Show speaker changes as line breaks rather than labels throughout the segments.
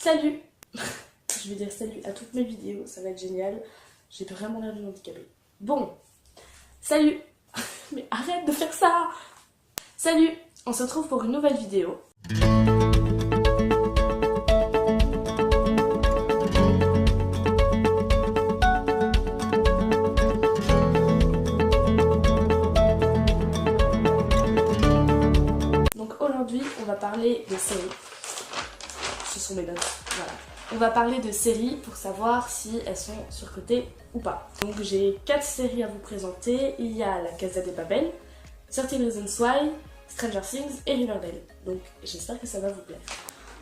Salut. Je vais dire salut à toutes mes vidéos, ça va être génial. J'ai vraiment l'air d'une handicapée. Bon, salut. Mais arrête de faire ça. Salut, on se retrouve pour une nouvelle vidéo. Donc aujourd'hui, on va parler de séries. Ce sont mes notes, voilà. On va parler de séries pour savoir si elles sont surcotées ou pas. Donc j'ai 4 séries à vous présenter. Il y a La Casa de Papel, 13 Reasons Why, Stranger Things et Riverdale. Donc j'espère que ça va vous plaire.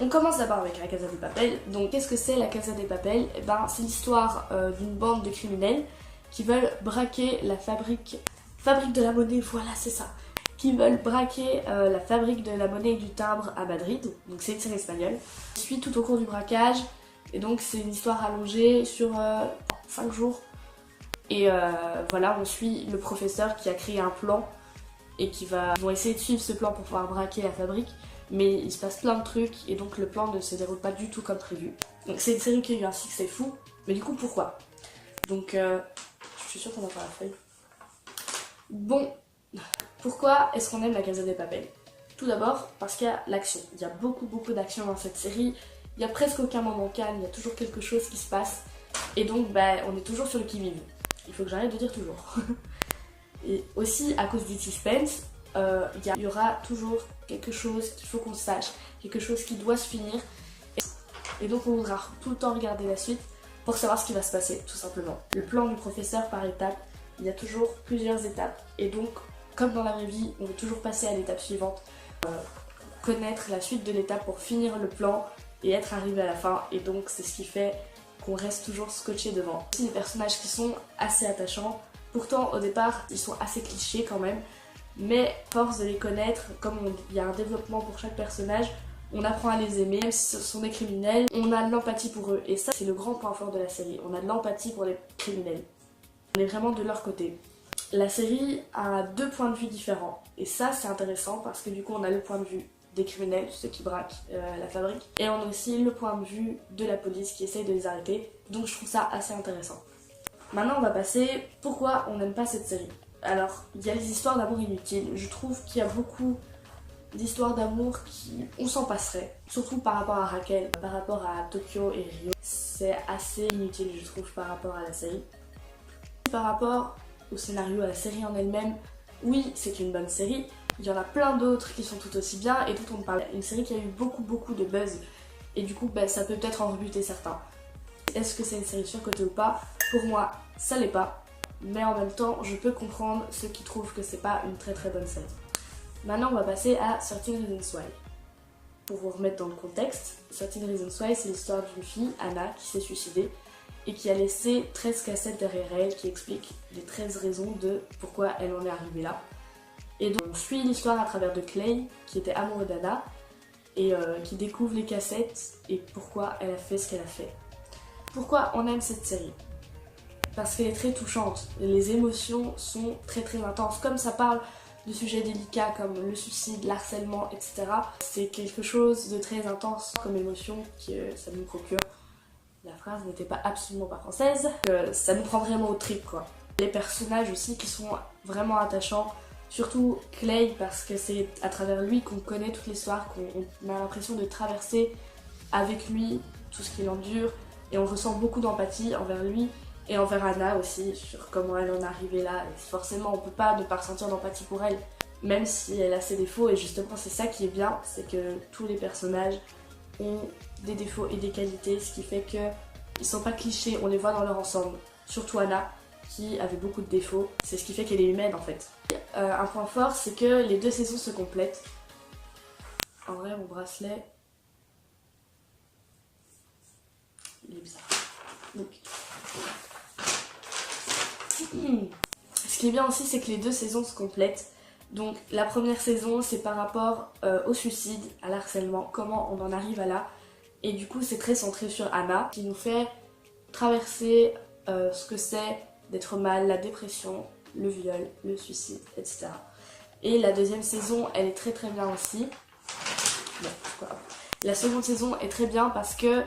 On commence d'abord avec La Casa de Papel. Donc qu'est-ce que c'est La Casa de Papel? Eh ben, c'est l'histoire d'une bande de criminels qui veulent braquer la fabrique de la monnaie, voilà c'est ça. Qui veulent braquer la fabrique de la monnaie et du timbre à Madrid. Donc c'est une série espagnole. On suit tout au cours du braquage. Et donc c'est une histoire allongée sur 5 jours. Et voilà, on suit le professeur qui a créé un plan et qui vont essayer de suivre ce plan pour pouvoir braquer la fabrique. Mais il se passe plein de trucs et donc le plan ne se déroule pas du tout comme prévu. Donc c'est une série qui a eu un succès fou. Mais du coup pourquoi? Donc je suis sûre qu'on va faire la feuille. Bon, pourquoi est-ce qu'on aime La Casa de Papel? Tout d'abord parce qu'il y a l'action. Il y a beaucoup d'action dans cette série. Il n'y a presque aucun moment calme, il y a toujours quelque chose qui se passe. Et donc on est toujours sur le qui-vive. Il faut que j'arrête de dire toujours. Et aussi à cause du suspense, il y aura toujours quelque chose qu'il faut qu'on sache, quelque chose qui doit se finir. Et donc on voudra tout le temps regarder la suite pour savoir ce qui va se passer, tout simplement. Le plan du professeur par étape, il y a toujours plusieurs étapes. Et donc, comme dans la vraie vie, on veut toujours passer à l'étape suivante. Connaître la suite de l'étape pour finir le plan et être arrivé à la fin. Et donc c'est ce qui fait qu'on reste toujours scotché devant. C'est des personnages qui sont assez attachants. Pourtant au départ ils sont assez clichés quand même. Mais force de les connaître, comme il y a un développement pour chaque personnage, on apprend à les aimer. Même si ce sont des criminels, on a de l'empathie pour eux. Et ça c'est le grand point fort de la série. On a de l'empathie pour les criminels. On est vraiment de leur côté. La série a 2 points de vue différents. Et ça c'est intéressant parce que du coup on a le point de vue des criminels, ceux qui braquent la fabrique. Et on a aussi le point de vue de la police qui essaye de les arrêter. Donc je trouve ça assez intéressant. Maintenant on va passer pourquoi on n'aime pas cette série. Alors il y a les histoires d'amour inutiles. Je trouve qu'il y a beaucoup d'histoires d'amour qui on s'en passerait. Surtout par rapport à Raquel, par rapport à Tokyo et Rio. C'est assez inutile je trouve par rapport à la série. Par rapport au scénario, à la série en elle-même, oui c'est une bonne série. Il y en a plein d'autres qui sont tout aussi bien et dont on parle. Une série qui a eu beaucoup de buzz et du coup ça peut peut-être en rebuter certains. Est-ce que c'est une série surcotée ou pas? Pour moi ça l'est pas, mais en même temps je peux comprendre ceux qui trouvent que c'est pas une très bonne série. Maintenant on va passer à 13 Reasons Why. Pour vous remettre dans le contexte, 13 Reasons Why c'est l'histoire d'une fille, Anna, qui s'est suicidée et qui a laissé 13 cassettes derrière elle qui expliquent les 13 raisons de pourquoi elle en est arrivée là. Et donc on suit l'histoire à travers de Clay, qui était amoureux d'Anna, et qui découvre les cassettes et pourquoi elle a fait ce qu'elle a fait. Pourquoi on aime cette série? Parce qu'elle est très touchante, les émotions sont très intenses. Comme ça parle de sujets délicats comme le suicide, l'harcèlement, etc. C'est quelque chose de très intense comme émotion que ça nous procure. La phrase n'était absolument pas française. Ça nous prend vraiment au trip quoi. Les personnages aussi qui sont vraiment attachants. Surtout Clay parce que c'est à travers lui qu'on connaît toute l'histoire, qu'on a l'impression de traverser avec lui tout ce qu'il endure et on ressent beaucoup d'empathie envers lui et envers Anna aussi sur comment elle en est arrivée là. Et forcément on peut pas ne pas ressentir d'empathie pour elle, même si elle a ses défauts et justement c'est ça qui est bien, c'est que tous les personnages ont des défauts et des qualités, ce qui fait qu'ils sont pas clichés, on les voit dans leur ensemble. Surtout Anna qui avait beaucoup de défauts, c'est ce qui fait qu'elle est humaine en fait. Un point fort c'est que les 2 saisons se complètent. En vrai mon bracelet il est bizarre. Donc ce qui est bien aussi c'est que les 2 saisons se complètent. Donc la première saison c'est par rapport au suicide, à l'harcèlement, comment on en arrive à là. Et du coup c'est très centré sur Anna qui nous fait traverser ce que c'est d'être mal, la dépression, le viol, le suicide, etc. Et la 2e saison, elle est très bien aussi. Bon, pourquoi La seconde saison est très bien parce que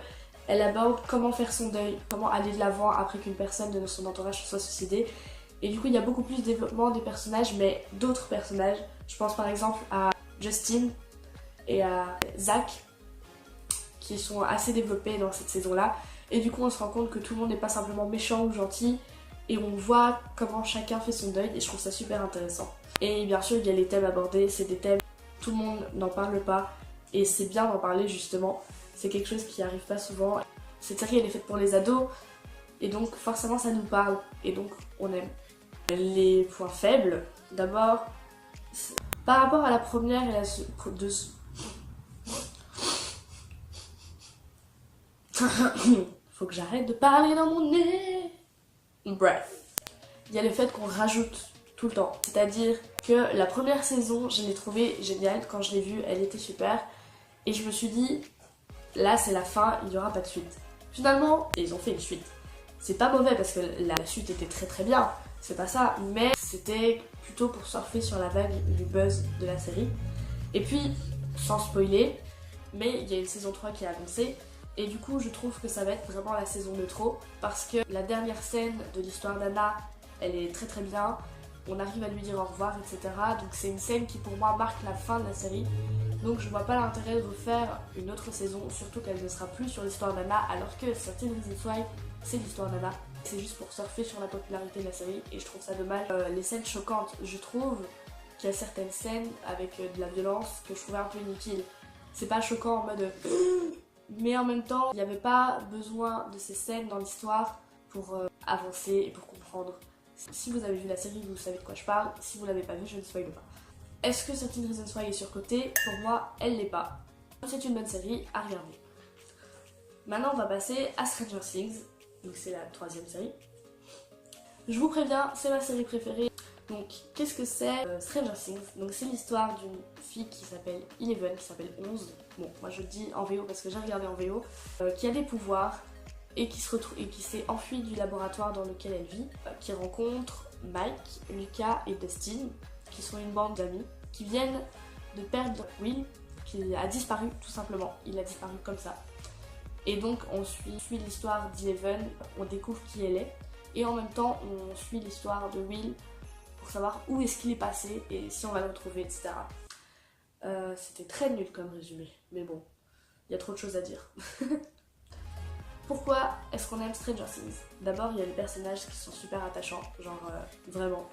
elle aborde comment faire son deuil, comment aller de l'avant après qu'une personne de son entourage se soit suicidée. Et du coup, il y a beaucoup plus de développement des personnages, mais d'autres personnages. Je pense par exemple à Justin et à Zach, qui sont assez développés dans cette saison-là. Et du coup, on se rend compte que tout le monde n'est pas simplement méchant ou gentil, et on voit comment chacun fait son deuil, et je trouve ça super intéressant. Et bien sûr, il y a les thèmes abordés, c'est des thèmes, tout le monde n'en parle pas, et c'est bien d'en parler justement. C'est quelque chose qui arrive pas souvent. Cette série, elle est faite pour les ados, et donc forcément ça nous parle, et donc on aime. Les points faibles, d'abord, par rapport à la première et la deuxième... Faut que j'arrête de parler dans mon nez. Bref. Il y a le fait qu'on rajoute tout le temps. C'est-à-dire que la première saison, je l'ai trouvée géniale. Quand je l'ai vue, elle était super. Et je me suis dit, là c'est la fin, il n'y aura pas de suite. Finalement, ils ont fait une suite. C'est pas mauvais parce que la suite était très très bien. C'est pas ça. Mais c'était plutôt pour surfer sur la vague du buzz de la série. Et puis, sans spoiler, mais il y a une saison 3 qui est annoncée. Et du coup, je trouve que ça va être vraiment la saison de trop, parce que la dernière scène de l'histoire d'Anna, elle est très très bien, on arrive à lui dire au revoir, etc. Donc c'est une scène qui pour moi marque la fin de la série. Donc je vois pas l'intérêt de refaire une autre saison, surtout qu'elle ne sera plus sur l'histoire d'Anna, alors que Certain Reasons Why, c'est l'histoire d'Anna. C'est juste pour surfer sur la popularité de la série, et je trouve ça dommage. Les scènes choquantes, je trouve qu'il y a certaines scènes avec de la violence que je trouvais un peu inutiles. C'est pas choquant en mode... Mais en même temps, il n'y avait pas besoin de ces scènes dans l'histoire pour avancer et pour comprendre. Si vous avez vu la série, vous savez de quoi je parle. Si vous l'avez pas vu, je ne spoil pas. Est-ce que Certain Reasons Why est surcotée? Pour moi, elle l'est pas. C'est une bonne série à regarder. Maintenant, on va passer à Stranger Things. Donc c'est la troisième série. Je vous préviens, c'est ma série préférée. Donc, qu'est-ce que c'est Stranger Things? Donc, c'est l'histoire d'une fille qui s'appelle Eleven, qui s'appelle 11. Bon, moi je le dis en VO parce que j'ai regardé en VO. Qui a des pouvoirs et qui s'est enfuie du laboratoire dans lequel elle vit. Qui rencontre Mike, Lucas et Dustin, qui sont une bande d'amis, qui viennent de perdre Will, qui a disparu tout simplement. Il a disparu comme ça. Et donc, on suit l'histoire d'Eleven, on découvre qui elle est. Et en même temps, on suit l'histoire de Will pour savoir où est-ce qu'il est passé et si on va le retrouver, etc. C'était très nul comme résumé, mais bon, il y a trop de choses à dire. Pourquoi est-ce qu'on aime Stranger Things? D'abord, il y a les personnages qui sont super attachants, genre vraiment,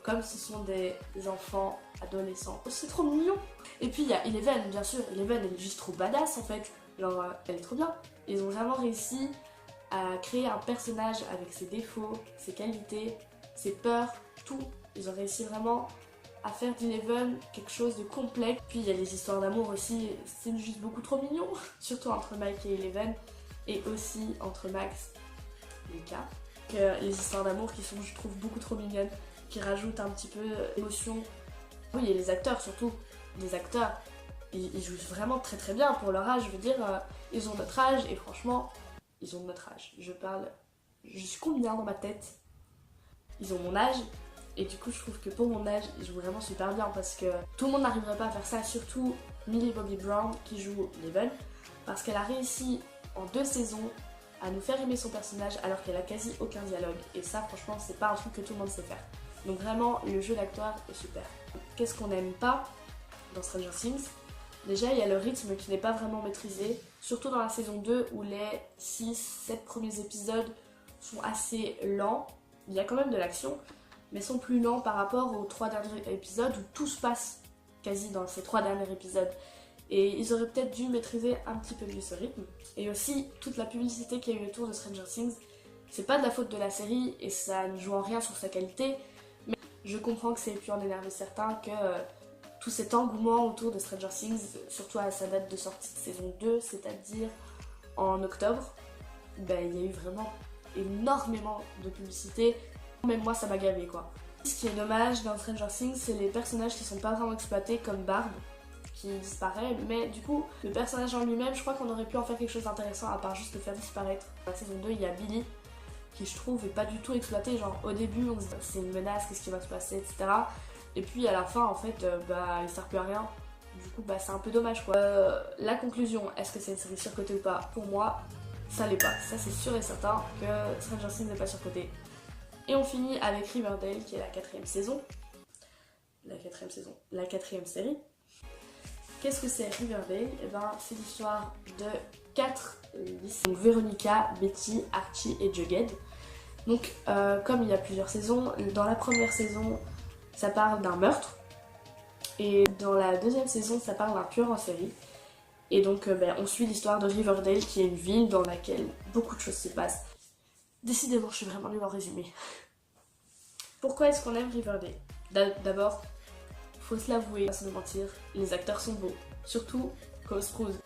comme ce sont des enfants, adolescents. Oh, c'est trop mignon! Et puis il y a Eleven, bien sûr, Eleven elle est juste trop badass en fait, genre elle est trop bien. Ils ont vraiment réussi à créer un personnage avec ses défauts, ses qualités, ses peurs, tout. Ils ont réussi vraiment à faire d'Eleven quelque chose de complexe. Puis il y a les histoires d'amour aussi, c'est juste beaucoup trop mignon, surtout entre Mike et Eleven, et aussi entre Max et Lucas. Les histoires d'amour qui sont, je trouve, beaucoup trop mignonnes, qui rajoutent un petit peu d'émotion. Oui, et les acteurs surtout, les acteurs, ils jouent vraiment très très bien pour leur âge, je veux dire, ils ont notre âge, et franchement, ils ont notre âge. Je suis combien dans ma tête? Ils ont mon âge, et du coup je trouve que pour mon âge, ils jouent vraiment super bien, parce que tout le monde n'arriverait pas à faire ça, surtout Millie Bobby Brown qui joue Eleven, parce qu'elle a réussi en 2 saisons à nous faire aimer son personnage alors qu'elle a quasi aucun dialogue, et ça franchement c'est pas un truc que tout le monde sait faire. Donc vraiment le jeu d'acteur est super. Qu'est-ce qu'on n'aime pas dans Stranger Things? Déjà il y a le rythme qui n'est pas vraiment maîtrisé, surtout dans la saison 2 où les 6-7 premiers épisodes sont assez lents. Il y a quand même de l'action, mais sont plus lents par rapport aux 3 derniers épisodes où tout se passe quasi dans ces 3 derniers épisodes. Et ils auraient peut-être dû maîtriser un petit peu mieux ce rythme. Et aussi, toute la publicité qu'il y a eu autour de Stranger Things, c'est pas de la faute de la série et ça ne joue en rien sur sa qualité, mais je comprends que ça ait pu en énerver certains, que tout cet engouement autour de Stranger Things, surtout à sa date de sortie de saison 2, c'est-à-dire en octobre, ben, il y a eu vraiment énormément de publicité. Même moi, ça m'a gavé quoi. Ce qui est dommage dans Stranger Things, c'est les personnages qui sont pas vraiment exploités, comme Barb, qui disparaît, mais du coup, le personnage en lui-même, je crois qu'on aurait pu en faire quelque chose d'intéressant à part juste le faire disparaître. Dans la saison 2, il y a Billy, qui je trouve est pas du tout exploité, genre au début on se dit c'est une menace, qu'est-ce qui va se passer, etc. Et puis à la fin, en fait, bah il sert plus à rien, du coup bah c'est un peu dommage quoi. La conclusion, est-ce que c'est une série surcotée ou pas? Pour moi, ça l'est pas. Ça c'est sûr et certain que Stranger Things n'est pas surcoté. Et on finit avec Riverdale qui est la quatrième saison. La quatrième série. Qu'est-ce que c'est Riverdale? Et ben c'est l'histoire de 4 lycéens. Donc Veronica, Betty, Archie et Jughead. Donc comme il y a plusieurs saisons, dans la première saison ça parle d'un meurtre. Et dans la deuxième saison ça parle d'un tueur en série. Et donc on suit l'histoire de Riverdale qui est une ville dans laquelle beaucoup de choses se passent. Décidément je suis vraiment nulle en résumé. Pourquoi est-ce qu'on aime Riverdale? D'abord, faut se l'avouer, pas se mentir, les acteurs sont beaux. Surtout Cole Sprouse.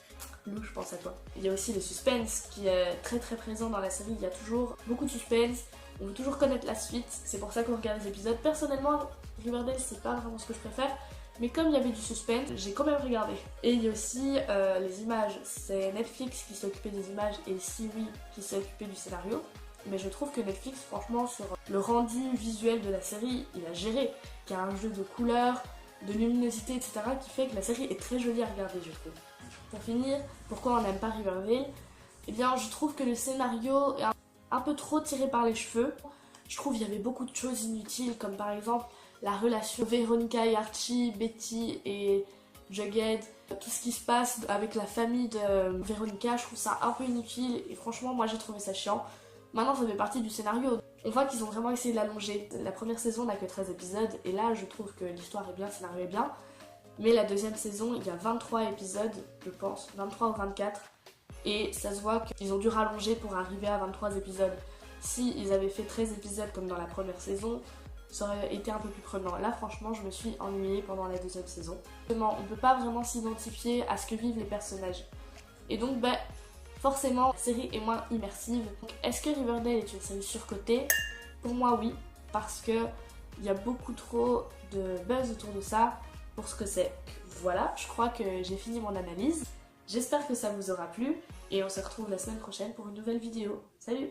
Lou, je pense à toi. Il y a aussi le suspense qui est très présent dans la série. Il y a toujours beaucoup de suspense. On veut toujours connaître la suite. C'est pour ça qu'on regarde les épisodes. Personnellement, Riverdale, c'est pas vraiment ce que je préfère. Mais comme il y avait du suspense, j'ai quand même regardé. Et il y a aussi les images. C'est Netflix qui s'est occupé des images et Siri qui s'est occupé du scénario. Mais je trouve que Netflix, franchement, sur le rendu visuel de la série, il a géré. Il y a un jeu de couleurs, de luminosité, etc. qui fait que la série est très jolie à regarder, je trouve. Pour finir, pourquoi on n'aime pas Riverdale? Eh bien, je trouve que le scénario est un peu trop tiré par les cheveux. Je trouve qu'il y avait beaucoup de choses inutiles, comme par exemple la relation Veronica et Archie, Betty et Jughead, tout ce qui se passe avec la famille de Veronica, je trouve ça un peu inutile et franchement, moi j'ai trouvé ça chiant. Maintenant, ça fait partie du scénario. On voit qu'ils ont vraiment essayé de l'allonger. La première saison n'a que 13 épisodes et là, je trouve que l'histoire est bien, le scénario est bien. Mais la deuxième saison, il y a 23 épisodes, je pense, 23 ou 24. Et ça se voit qu'ils ont dû rallonger pour arriver à 23 épisodes. Si ils avaient fait 13 épisodes comme dans la première saison, ça aurait été un peu plus prenant. Là, franchement, je me suis ennuyée pendant la deuxième saison. On ne peut pas vraiment s'identifier à ce que vivent les personnages. Et donc, forcément, la série est moins immersive. Donc, est-ce que Riverdale est une série surcotée? Pour moi, oui, parce que il y a beaucoup trop de buzz autour de ça pour ce que c'est. Voilà, je crois que j'ai fini mon analyse. J'espère que ça vous aura plu et on se retrouve la semaine prochaine pour une nouvelle vidéo. Salut!